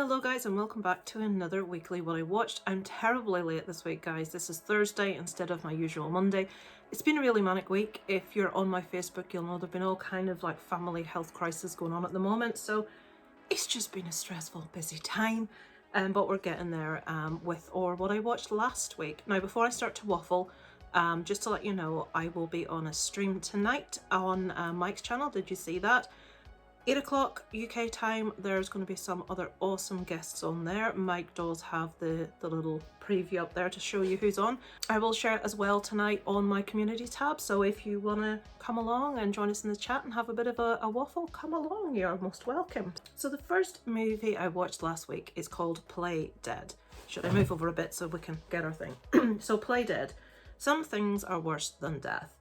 Hello guys and welcome back to another weekly What I Watched. I'm terribly late this week guys. This is Thursday instead of my usual Monday. It's been a really manic week. If you're on my Facebook you'll know there've been all kind of like family health crisis going on at the moment, so it's just been a stressful busy time, but we're getting there with what I watched last week. Now before I start to waffle, just to let you know, I will be on a stream tonight on Mike's channel. Did you see that? 8 o'clock UK time, there's going to be some other awesome guests on there. Mike does have the little preview up there to show you who's on. I will share it as well tonight on my community tab, so if you want to come along and join us in the chat and have a bit of a waffle, come along, you're most welcome. So the first movie I watched last week is called Play Dead. Should I move over a bit so we can get our thing? So Play Dead. Some things are worse than death.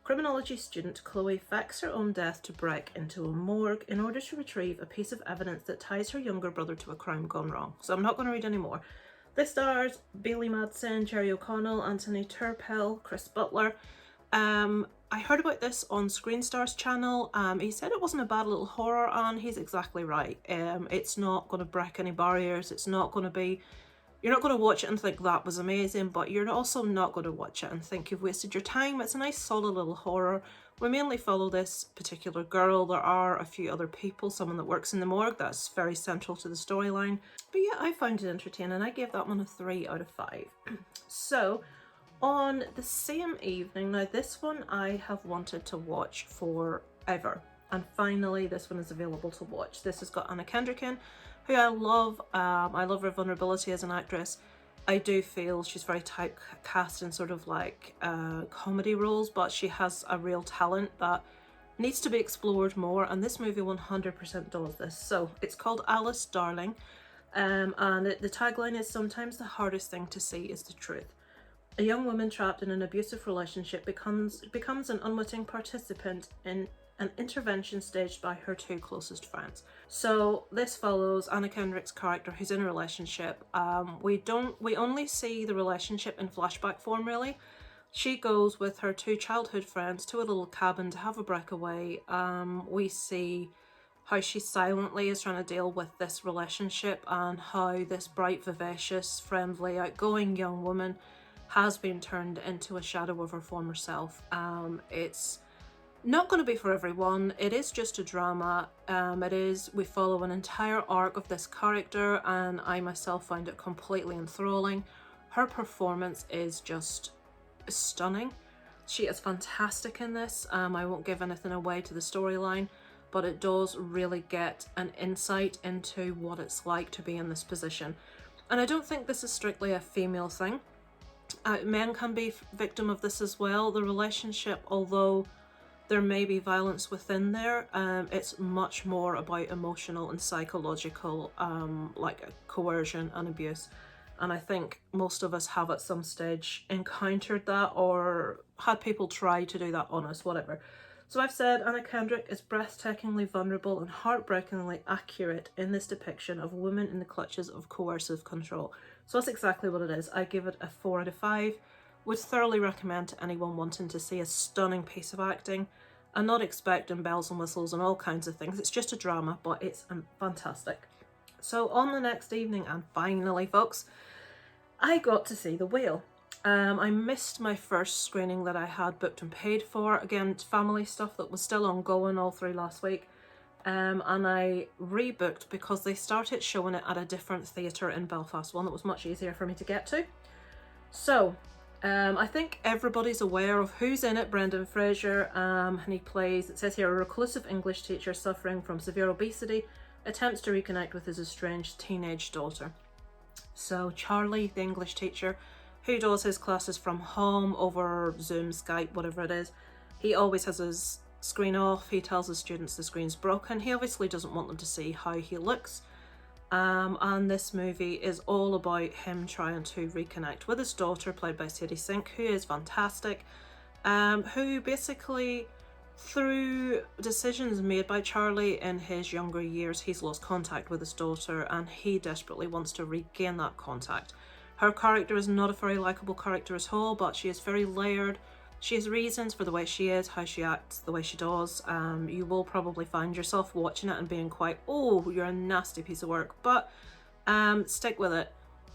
Criminology student Chloe fakes her own death to break into a morgue in order to retrieve a piece of evidence that ties her younger brother to a crime gone wrong. So I'm not going to read any more. This stars Bailey Madsen, Jerry O'Connell, Anthony Turpel, Chris Butler. I heard about this on Screen Star's channel. He said it wasn't a bad little horror, and he's exactly right. It's not going to break any barriers. It's not going to be... You're not going to watch it and think that was amazing, but you're also not going to watch it and think you've wasted your time. It's a nice solid little horror. We mainly follow this particular girl. There are a few other people, someone that works in the morgue, that's very central to the storyline. But yeah, I found it entertaining. I gave that one a 3 out of 5. So on the same evening, now this one I have wanted to watch forever, and finally this one is available to watch. This has got Anna Kendrick in, who I love. I love her vulnerability as an actress. I do feel she's very typecast in sort of like comedy roles, but she has a real talent that needs to be explored more, and this movie 100% does this. So it's called Alice Darling, and the tagline is, "Sometimes the hardest thing to see is the truth." A young woman trapped in an abusive relationship becomes an unwitting participant in an intervention staged by her two closest friends. So this follows Anna Kendrick's character who's in a relationship. We only see the relationship in flashback form really. She goes with her two childhood friends to a little cabin to have a breakaway. We see how she silently is trying to deal with this relationship, and how this bright, vivacious, friendly, outgoing young woman has been turned into a shadow of her former self. It's not going to be for everyone. It is just a drama. We follow an entire arc of this character, and I myself find it completely enthralling. Her performance is just stunning. She is fantastic in this. I won't give anything away to the storyline, but it does really get an insight into what it's like to be in this position. And I don't think this is strictly a female thing. Men can be victim of this as well. The relationship, although there may be violence within there, it's much more about emotional and psychological like coercion and abuse, and I think most of us have at some stage encountered that or had people try to do that on us, whatever. So I've said Anna Kendrick is breathtakingly vulnerable and heartbreakingly accurate in this depiction of women in the clutches of coercive control. So that's exactly what it is. I give it a 4 out of 5. Would thoroughly recommend to anyone wanting to see a stunning piece of acting and not expecting bells and whistles and all kinds of things. It's just a drama, but it's fantastic. So on the next evening, and finally folks, I got to see The Whale. I missed my first screening that I had booked and paid for. Again, it's family stuff that was still ongoing all through last week. And I rebooked because they started showing it at a different theatre in Belfast, one that was much easier for me to get to. So I think everybody's aware of who's in it. Brendan Fraser, and he plays, it says here, a reclusive English teacher suffering from severe obesity attempts to reconnect with his estranged teenage daughter. So Charlie, the English teacher, who does his classes from home over Zoom, Skype, whatever it is, he always has his screen off. He tells his students the screen's broken. He obviously doesn't want them to see how he looks. And this movie is all about him trying to reconnect with his daughter, played by Sadie Sink, who is fantastic, who basically, through decisions made by Charlie in his younger years, he's lost contact with his daughter, and he desperately wants to regain that contact. Her character is not a very likeable character at all, but she is very layered. She has reasons for the way she is, how she acts, the way she does. You will probably find yourself watching it and being quite, oh, you're a nasty piece of work. But Stick with it.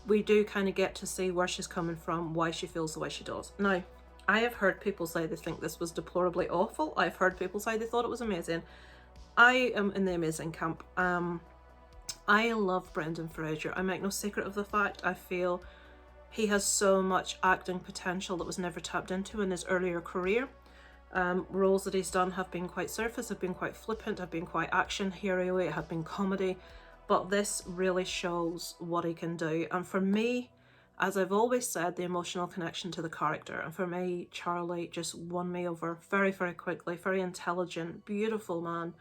We do kind of get to see where she's coming from, why she feels the way she does. Now, I have heard people say they think this was deplorably awful. I've heard people say they thought it was amazing. I am in the amazing camp. I love Brendan Fraser. I make no secret of the fact I feel he has so much acting potential that was never tapped into in his earlier career. Roles that he's done have been quite surface, have been quite flippant, have been quite action hero-y, have been comedy, but this really shows what he can do. And for me, as I've always said, the emotional connection to the character, and for me, Charlie just won me over very, very quickly. Very intelligent, beautiful man.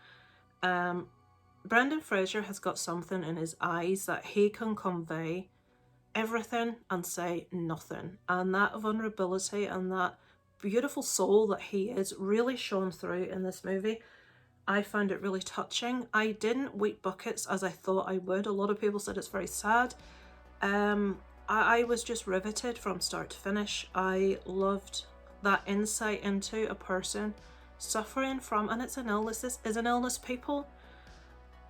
Brendan Fraser has got something in his eyes that he can convey everything and say nothing, and that vulnerability and that beautiful soul that he is really shone through in this movie. I found it really touching. I didn't weep buckets as I thought I would. A lot of people said it's very sad. I was just riveted from start to finish. I loved that insight into a person suffering from, and it's an illness, this is an illness. People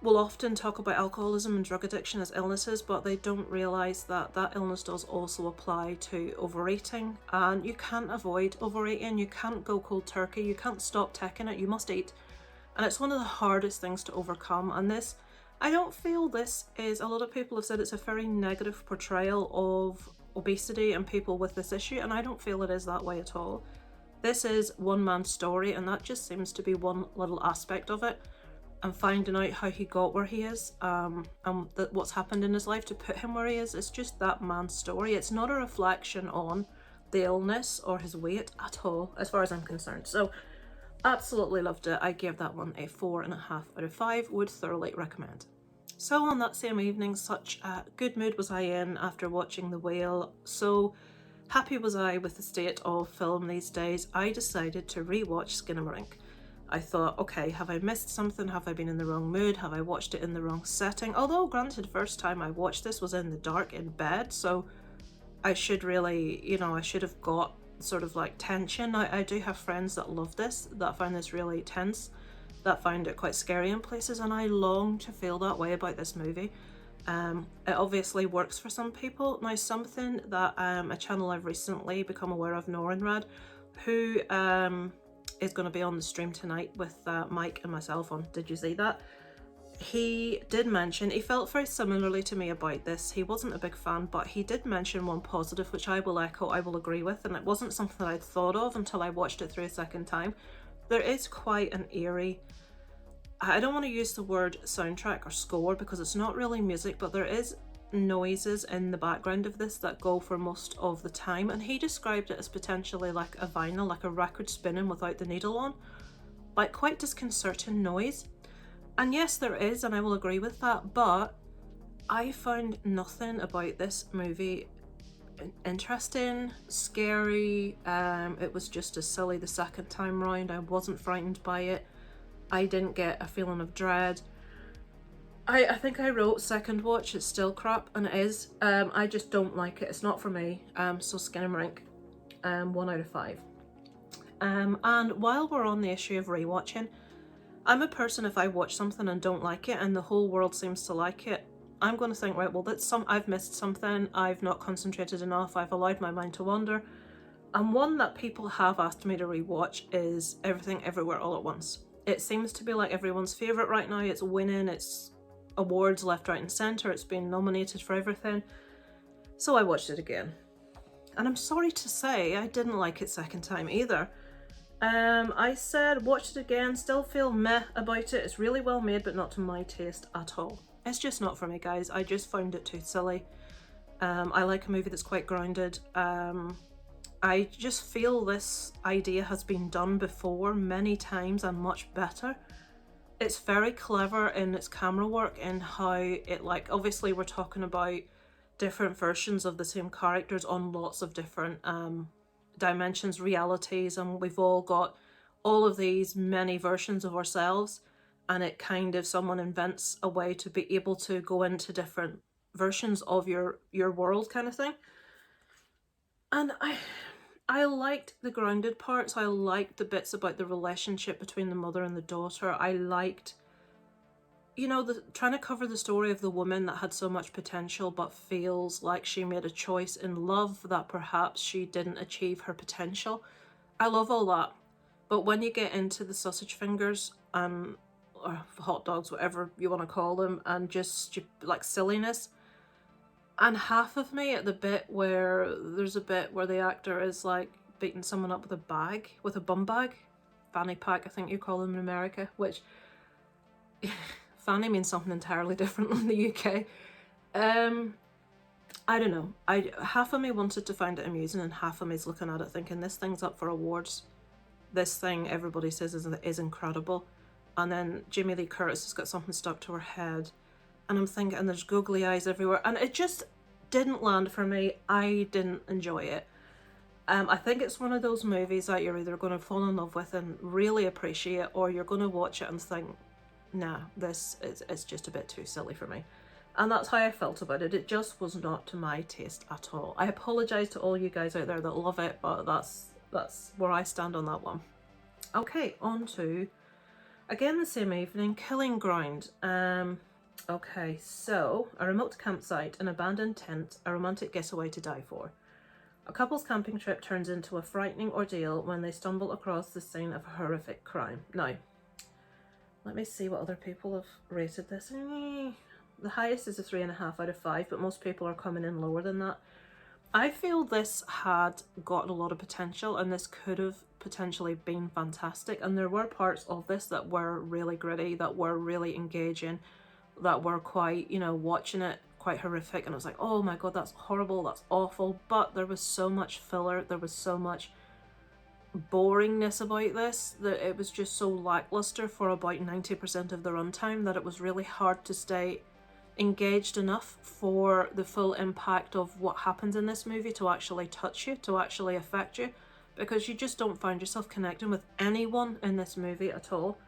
will often talk about alcoholism and drug addiction as illnesses, but they don't realise that that illness does also apply to overeating, and you can't avoid overeating. You can't go cold turkey, you can't stop taking it, you must eat. And it's one of the hardest things to overcome. And this, I don't feel this is, a lot of people have said it's a very negative portrayal of obesity and people with this issue, and I don't feel it is that way at all. This is one man's story, and that just seems to be one little aspect of it. And finding out how he got where he is, and what's happened in his life to put him where he is, it's just that man's story. It's not a reflection on the illness or his weight at all, as far as I'm concerned. So, absolutely loved it. I gave that one a 4.5 out of 5. Would thoroughly recommend. So on that same evening, such a good mood was I in after watching The Whale. So happy was I with the state of film these days. I decided to rewatch Skinamarink. I thought, okay, have I missed something? Have I been in the wrong mood? Have I watched it in the wrong setting? Although, granted, first time I watched this was in the dark in bed, so I should really, I should have got sort of like tension. I do have friends that love this, that find this really tense, that find it quite scary in places, and I long to feel that way about this movie. It obviously works for some people. Now, something that a channel I've recently become aware of, Norenrad, who is going to be on the stream tonight with Mike and myself on Did You See That? He did mention, he felt very similarly to me about this. He wasn't a big fan, but he did mention one positive, which I will echo, I will agree with, and it wasn't something that I'd thought of until I watched it through a second time. There is quite an eerie, I don't want to use the word soundtrack or score because it's not really music, but there is noises in the background of this that go for most of the time, and he described it as potentially like a vinyl, like a record spinning without the needle on, like quite disconcerting noise. And yes, there is, and I will agree with that, but I found nothing about this movie interesting, scary. It was just as silly the second time round. I wasn't frightened by it. I didn't get a feeling of dread. I think I wrote second watch, it's still crap, and it is. I just don't like it. It's not for me. So Skinamarink, 1 out of 5. And while we're on the issue of rewatching, I'm a person, if I watch something and don't like it and the whole world seems to like it, I'm going to think, right, well, I've missed something, I've not concentrated enough, I've allowed my mind to wander. And one that people have asked me to rewatch is Everything Everywhere All at Once. It seems to be like everyone's favourite right now. It's winning, it's awards left, right and centre, it's been nominated for everything. So I watched it again. And I'm sorry to say, I didn't like it second time either. I said, watched it again, still feel meh about it. It's really well made, but not to my taste at all. It's just not for me, guys. I just found it too silly. I like a movie that's quite grounded. I just feel this idea has been done before many times and much better. It's very clever in its camera work and how it, like, obviously we're talking about different versions of the same characters on lots of different dimensions, realities, and we've all got all of these many versions of ourselves, and it kind of, someone invents a way to be able to go into different versions of your world kind of thing. And I liked the grounded parts. I liked the bits about the relationship between the mother and the daughter. I liked you know, trying to cover the story of the woman that had so much potential but feels like she made a choice in love that perhaps she didn't achieve her potential. I love all that. But when you get into the sausage fingers and or hot dogs, whatever you want to call them, and just like silliness, and half of me at the bit where there's a bit where the actor is like beating someone up with a bag, with a bum bag, fanny pack, I think you call them in America, which fanny means something entirely different in the UK. I don't know. Half of me wanted to find it amusing, and half of me is looking at it thinking this thing's up for awards. This thing everybody says is incredible, and then Jamie Lee Curtis has got something stuck to her head, and I'm thinking, and there's googly eyes everywhere, and it just didn't land for me. I didn't enjoy it. I think it's one of those movies that you're either going to fall in love with and really appreciate, or you're going to watch it and think, nah, this is it's just a bit too silly for me. And that's how I felt about it. It just was not to my taste at all. I apologise to all you guys out there that love it, but that's where I stand on that one. Okay, on to, again the same evening, Killing Ground. Okay, so a remote campsite, an abandoned tent, a romantic getaway to die for. A couple's camping trip turns into a frightening ordeal when they stumble across the scene of a horrific crime. Now, let me see what other people have rated this. The highest is a 3.5 out of 5, but most people are coming in lower than that. I feel this had got a lot of potential, and this could have potentially been fantastic. And there were parts of this that were really gritty, that were really engaging, that were quite, you know, watching it quite horrific. And I was like, oh my God, that's horrible, that's awful. But there was so much filler, there was so much boringness about this, that it was just so lackluster for about 90% of the runtime that it was really hard to stay engaged enough for the full impact of what happens in this movie to actually touch you, to actually affect you, because you just don't find yourself connecting with anyone in this movie at all.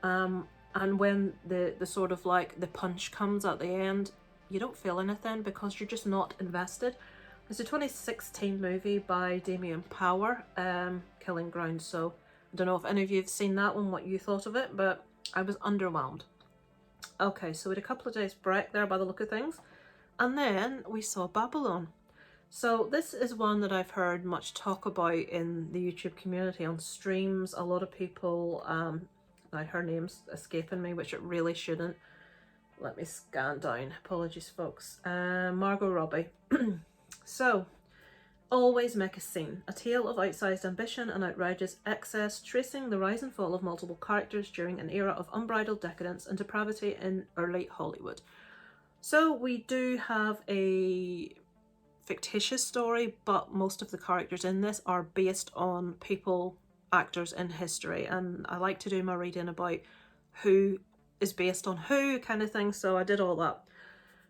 And when the sort of like the punch comes at the end, you don't feel anything because you're just not invested. It's a 2016 movie by Damien Power, Killing Ground. So I don't know if any of you have seen that one, what you thought of it, but I was underwhelmed. Okay, so we had a couple of days break there by the look of things. And then we saw Babylon. So this is one that I've heard much talk about in the YouTube community on streams. A lot of people, now her name's escaping me, which it really shouldn't. Let me scan down. Apologies, folks. Margot Robbie. So, always make a scene. A tale of outsized ambition and outrageous excess, tracing the rise and fall of multiple characters during an era of unbridled decadence and depravity in early Hollywood. So we do have a fictitious story, but most of the characters in this are based on people, actors in history, and I like to do my reading about who is based on who kind of thing, so I did all that.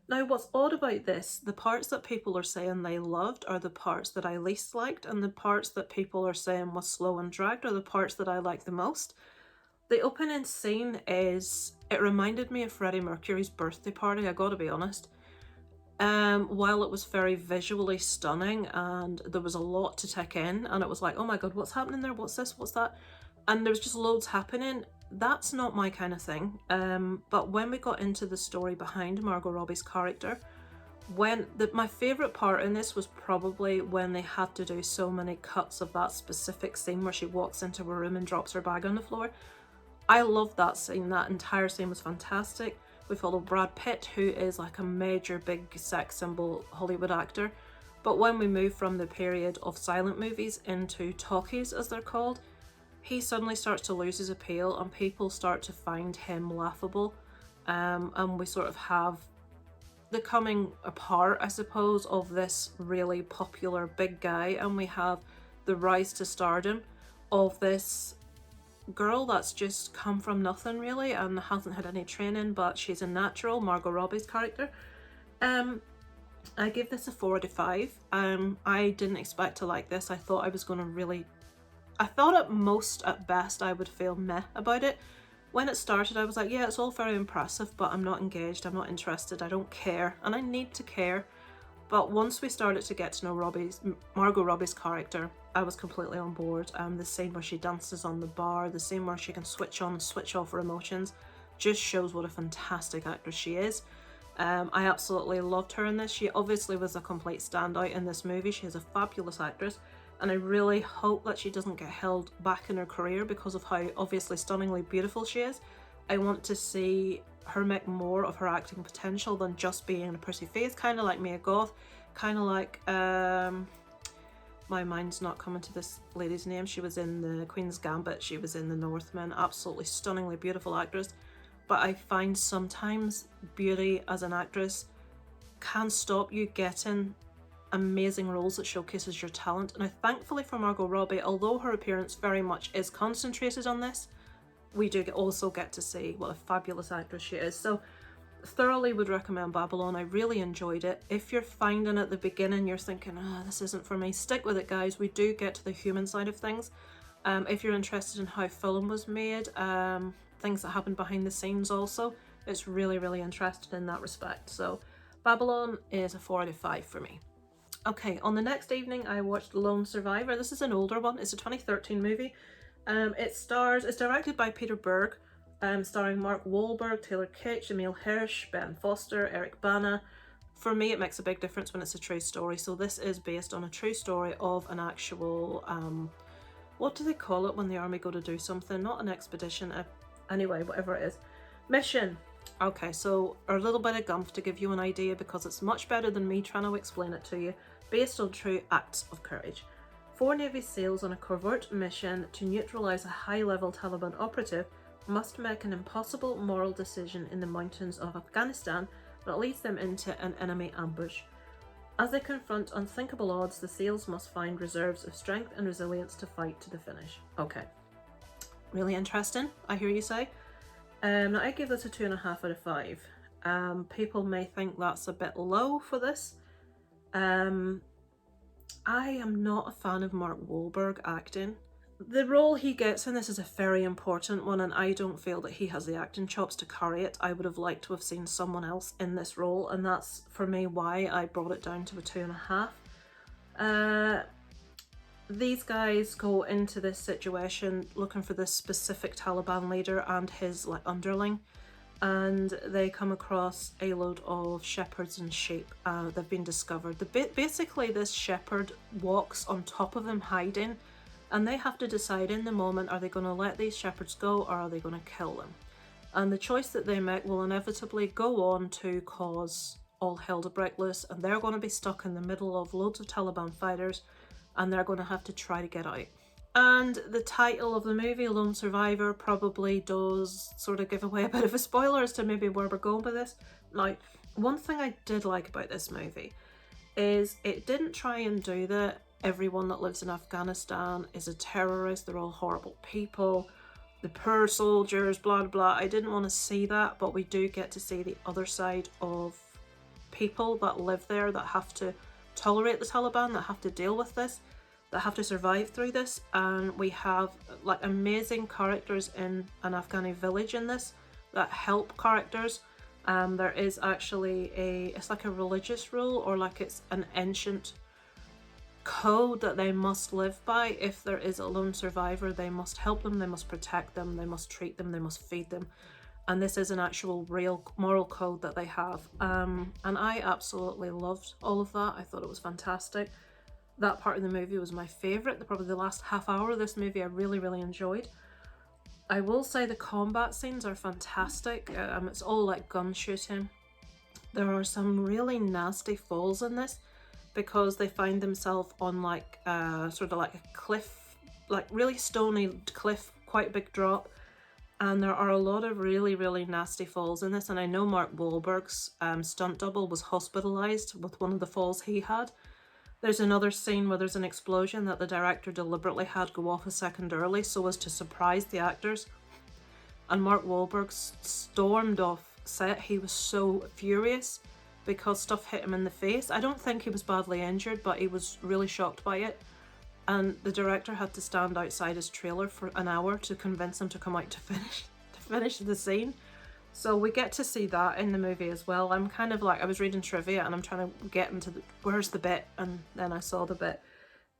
Now, what's odd about this, the parts that people are saying they loved are the parts that I least liked, and the parts that people are saying was slow and dragged are the parts that I like the most. The opening scene is, it reminded me of Freddie Mercury's birthday party, I gotta be honest. While it was very visually stunning and there was a lot to take in, and it was like, oh my God, what's happening there? What's this? What's that? And there was just loads happening. That's not my kind of thing. But when we got into the story behind Margot Robbie's character, my favourite part in this was probably when they had to do so many cuts of that specific scene where she walks into a room and drops her bag on the floor. I loved that scene. That entire scene was fantastic. We follow Brad Pitt, who is like a major big sex symbol Hollywood actor. But when we move from the period of silent movies into talkies, as they're called, he suddenly starts to lose his appeal and people start to find him laughable. And we sort of have the coming apart, I suppose, of this really popular big guy, and we have the rise to stardom of this girl that's just come from nothing really and hasn't had any training, but she's a natural, Margot Robbie's character. I give this a 4 out of 5. I didn't expect to like this. I thought at best I would feel meh about it. When it started, I was like, yeah, it's all very impressive, but I'm not engaged, I'm not interested, I don't care, and I need to care. But once we started to get to know Margot Robbie's character, I was completely on board. The scene where she dances on the bar, the scene where she can switch on and switch off her emotions, just shows what a fantastic actress she is. I absolutely loved her in this. She obviously was a complete standout in this movie. She is a fabulous actress, and I really hope that she doesn't get held back in her career because of how obviously stunningly beautiful she is. I want to see her make more of her acting potential than just being a pretty face, kind of like Mia Goth, kind of like my mind's not coming to this lady's name. She was in the Queen's Gambit, she was in The Northman, absolutely stunningly beautiful actress. But I find sometimes beauty as an actress can stop you getting amazing roles that showcases your talent. And I thankfully for Margot Robbie, although her appearance very much is concentrated on this, we do also get to see what a fabulous actress she is. So thoroughly would recommend Babylon. I really enjoyed it. If you're finding at the beginning you're thinking, this isn't for me, stick with it, guys. We do get to the human side of things. If you're interested in how film was made, things that happen behind the scenes also, it's really, really interesting in that respect. So Babylon is a 4 out of 5 for me. Okay, on the next evening I watched Lone Survivor. This is an older one. It's a 2013 movie. It's directed by Peter Berg, starring Mark Wahlberg, Taylor Kitsch, Emile Hirsch, Ben Foster, Eric Bana. For me, it makes a big difference when it's a true story. So this is based on a true story of an actual, what do they call it when the army go to do something? Not an expedition, anyway, whatever it is. Mission. Okay, so a little bit of gumph to give you an idea, because it's much better than me trying to explain it to you, based on true acts of courage. 4 Navy SEALs on a covert mission to neutralize a high-level Taliban operative must make an impossible moral decision in the mountains of Afghanistan that leads them into an enemy ambush. As they confront unthinkable odds, the SEALs must find reserves of strength and resilience to fight to the finish. Okay. Really interesting, I hear you say. Now I give this a 2.5 out of 5. People may think that's a bit low for this. I am not a fan of Mark Wahlberg acting. The role he gets in this is a very important one, and I don't feel that he has the acting chops to carry it. I would have liked to have seen someone else in this role, and that's for me why I brought it down to a 2.5. These guys go into this situation looking for this specific Taliban leader and his underling, and they come across a load of shepherds and sheep. They've been discovered. Basically, this shepherd walks on top of them hiding, and they have to decide in the moment, are they going to let these shepherds go or are they going to kill them? And the choice that they make will inevitably go on to cause all hell to break loose, and they're going to be stuck in the middle of loads of Taliban fighters, and they're going to have to try to get out. And the title of the movie, Lone Survivor, probably does sort of give away a bit of a spoiler as to maybe where we're going with this. Now, one thing I did like about this movie is it didn't try and do that everyone that lives in Afghanistan is a terrorist, they're all horrible people, the poor soldiers, blah blah. I didn't want to see that, but we do get to see the other side of people that live there, that have to tolerate the Taliban, that have to deal with this, that have to survive through this. And we have amazing characters in an Afghani village in this that help characters. There is actually it's like a religious rule, or like it's an ancient code that they must live by. If there is a lone survivor, they must help them, they must protect them, they must treat them, they must feed them. And this is an actual real moral code that they have. And I absolutely loved all of that. I thought it was fantastic. That part of the movie was my favourite. Probably the last half hour of this movie I really, really enjoyed. I will say the combat scenes are fantastic. It's all like gun shooting. There are some really nasty falls in this, because they find themselves on sort of like a cliff, like really stony cliff, quite a big drop. And there are a lot of really, really nasty falls in this. And I know Mark Wahlberg's stunt double was hospitalised with one of the falls he had. There's another scene where there's an explosion that the director deliberately had go off a second early so as to surprise the actors. And Mark Wahlberg stormed off set. He was so furious because stuff hit him in the face. I don't think he was badly injured, but he was really shocked by it. And the director had to stand outside his trailer for an hour to convince him to come out to finish the scene. So we get to see that in the movie as well. I'm kind of I was reading trivia and I'm trying to get into where's the bit, and then I saw the bit.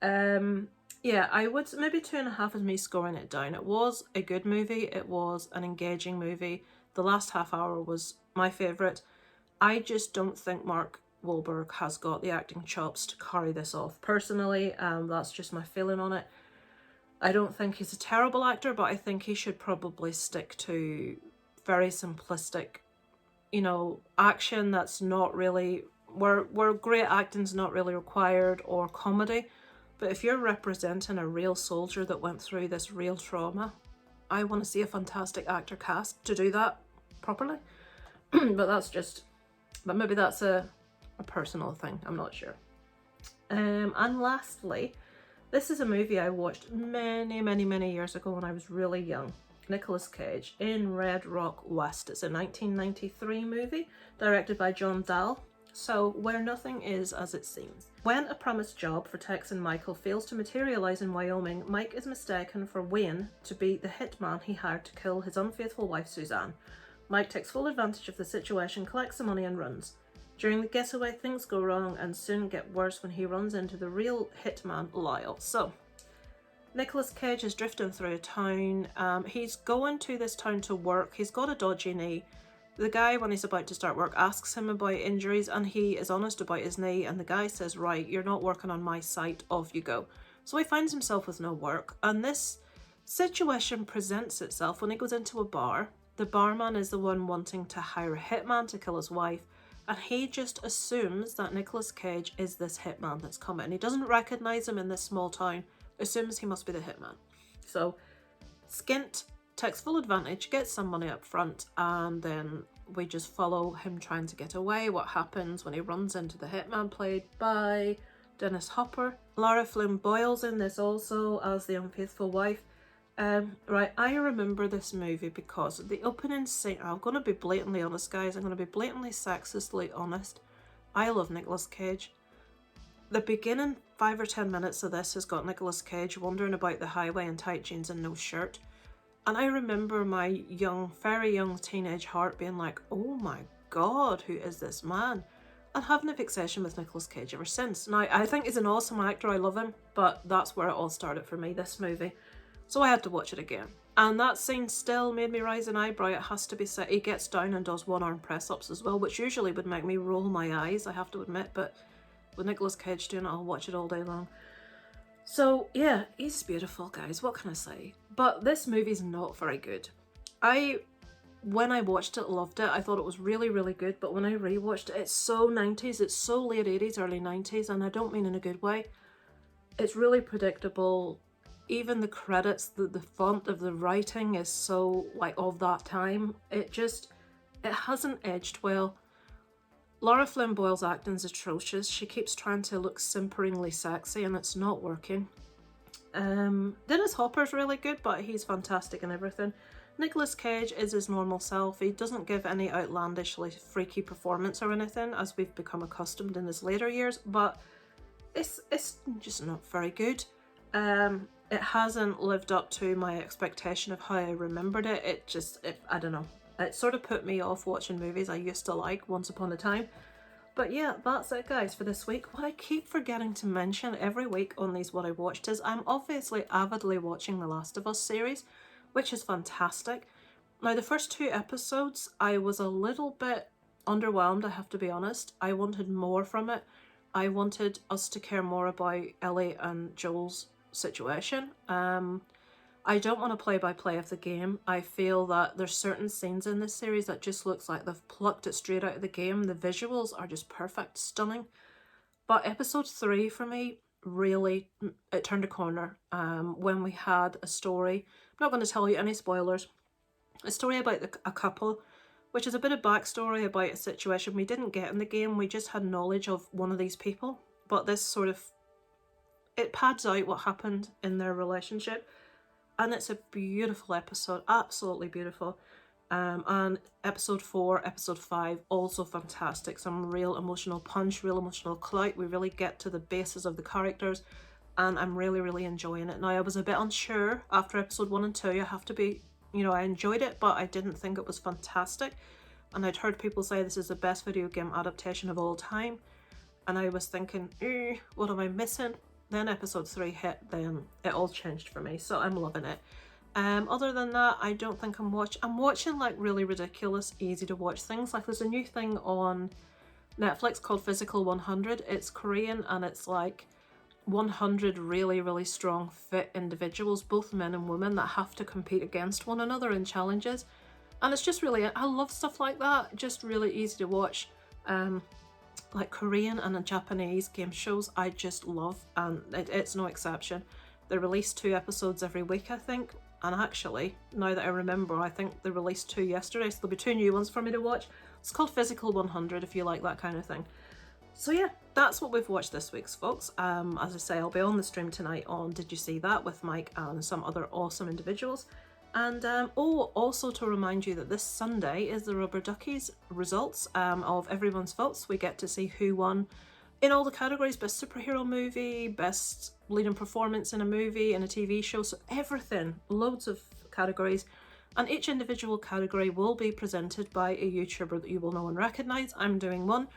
Yeah, I would maybe 2.5 is me scoring it down. It was a good movie. It was an engaging movie. The last half hour was my favourite. I just don't think Mark Wahlberg has got the acting chops to carry this off. Personally, that's just my feeling on it. I don't think he's a terrible actor, but I think he should probably stick to very simplistic, action that's not really, where great acting's not really required, or comedy. But if you're representing a real soldier that went through this real trauma, I want to see a fantastic actor cast to do that properly. But maybe that's a personal thing, I'm not sure. And lastly, this is a movie I watched many years ago when I was really young. Nicolas Cage in Red Rock West. It's a 1993 movie directed by John Dahl. So, where nothing is as it seems. When a promised job for Texan Michael fails to materialise in Wyoming, Mike is mistaken for Wayne to be the hitman he hired to kill his unfaithful wife Suzanne. Mike takes full advantage of the situation, collects the money and runs. During the getaway, things go wrong and soon get worse when he runs into the real hitman, Lyle. So, Nicolas Cage is drifting through a town. He's going to this town to work. He's got a dodgy knee. The guy, when he's about to start work, asks him about injuries, and he is honest about his knee, and the guy says, right, you're not working on my site, off you go. So he finds himself with no work, and this situation presents itself when he goes into a bar. The barman is the one wanting to hire a hitman to kill his wife, and he just assumes that Nicolas Cage is this hitman that's coming. He doesn't recognise him in this small town, assumes he must be the hitman. So Skint takes full advantage, gets some money up front, and then we just follow him trying to get away. What happens when he runs into the hitman, played by Dennis Hopper. Lara Flynn Boyle's in this also as the unfaithful wife. Right, I remember this movie because the opening scene, I'm going to be blatantly honest, guys, I'm going to be blatantly sexistly honest. I love Nicolas Cage. The beginning 5 or 10 minutes of this has got Nicolas Cage wandering about the highway in tight jeans and no shirt. And I remember my very young teenage heart being like, oh my god, who is this man? And having a fixation with Nicolas Cage ever since. Now, I think he's an awesome actor, I love him, but that's where it all started for me, this movie. So I had to watch it again. And that scene still made me raise an eyebrow. It has to be said. He gets down and does one-arm press-ups as well, which usually would make me roll my eyes, I have to admit, but with Nicolas Cage doing it, I'll watch it all day long. So, yeah, he's beautiful, guys. What can I say? But this movie's not very good. When I watched it, loved it. I thought it was really good, but when I rewatched it, it's so 90s, it's so late 80s, early 90s, and I don't mean in a good way. It's really predictable. Even the credits, the font of the writing is so, like, of that time. It hasn't edged well. Lara Flynn Boyle's acting is atrocious. She keeps trying to look simperingly sexy and it's not working. Dennis Hopper's really good, but he's fantastic in everything. Nicolas Cage is his normal self. He doesn't give any outlandishly freaky performance or anything, as we've become accustomed in his later years, but it's just not very good. It hasn't lived up to my expectation of how I remembered it. I don't know. It sort of put me off watching movies I used to like once upon a time. But yeah, that's it, guys, for this week. What I keep forgetting to mention every week on these What I Watched is I'm obviously avidly watching the Last of Us series, which is fantastic. Now, the first 2 episodes, I was a little bit underwhelmed, I have to be honest. I wanted more from it. I wanted us to care more about Ellie and Joel's situation. I don't want to play-by-play of the game. I feel that there's certain scenes in this series that just looks like they've plucked it straight out of the game. The visuals are just perfect, stunning. But episode 3 for me, really, it turned a corner when we had a story. I'm not going to tell you any spoilers. A story about a couple, which is a bit of backstory about a situation we didn't get in the game. We just had knowledge of one of these people. But this sort of, it pads out what happened in their relationship. And it's a beautiful episode, absolutely beautiful. And episode 4, episode 5, also fantastic. Some real emotional punch, real emotional clout. We really get to the basis of the characters, and I'm really enjoying it. Now, I was a bit unsure after episode 1 and 2. I have to be, I enjoyed it, but I didn't think it was fantastic. And I'd heard people say this is the best video game adaptation of all time. And I was thinking, what am I missing? Then episode 3 hit, then it all changed for me, so I'm loving it. Other than that, I don't think I'm watching like really ridiculous, easy to watch things. Like there's a new thing on Netflix called Physical 100. It's Korean and it's like 100 really, really strong, fit individuals, both men and women, that have to compete against one another in challenges. And it's just really, I love stuff like that, just really easy to watch. Like Korean and Japanese game shows, I just love, and it's no exception. They release 2 episodes every week, I think. And actually, now that I remember, I think they released 2 yesterday, so there'll be 2 new ones for me to watch. It's called Physical 100 if you like that kind of thing. So yeah, that's what we've watched this week, folks. As I say, I'll be on the stream tonight on Did You See That with Mike and some other awesome individuals. And also to remind you that this Sunday is the Rubber Duckies results of everyone's votes. We get to see who won in all the categories: best superhero movie, best leading performance in a movie, in a TV show, so everything, loads of categories. And each individual category will be presented by a YouTuber that you will know and recognise. I'm doing one.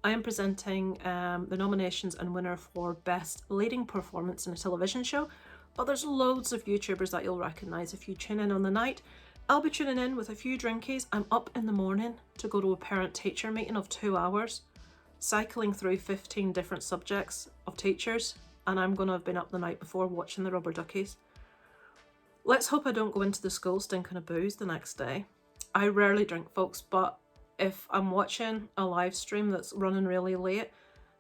I am presenting the nominations and winner for best leading performance in a television show. But there's loads of YouTubers that you'll recognise if you tune in on the night. I'll be tuning in with a few drinkies. I'm up in the morning to go to a parent-teacher meeting of 2 hours, cycling through 15 different subjects of teachers, and I'm going to have been up the night before watching the Rubber Duckies. Let's hope I don't go into the school stinking of booze the next day. I rarely drink, folks, but if I'm watching a live stream that's running really late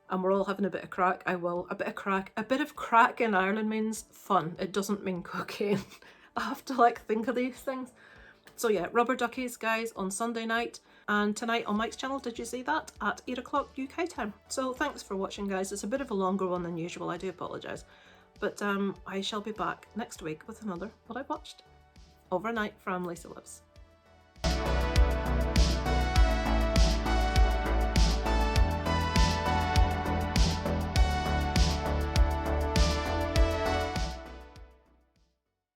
and we're all having a bit of crack, I will. A bit of crack. A bit of crack in Ireland means fun. It doesn't mean cocaine. I have to like think of these things. So yeah, Rubber Duckies, guys, on Sunday night. And tonight on Mike's channel, Did You See That? At 8 o'clock UK time. So thanks for watching, guys. It's a bit of a longer one than usual. I do apologise. But I shall be back next week with another What I Watched. Overnight from Lisa Lives.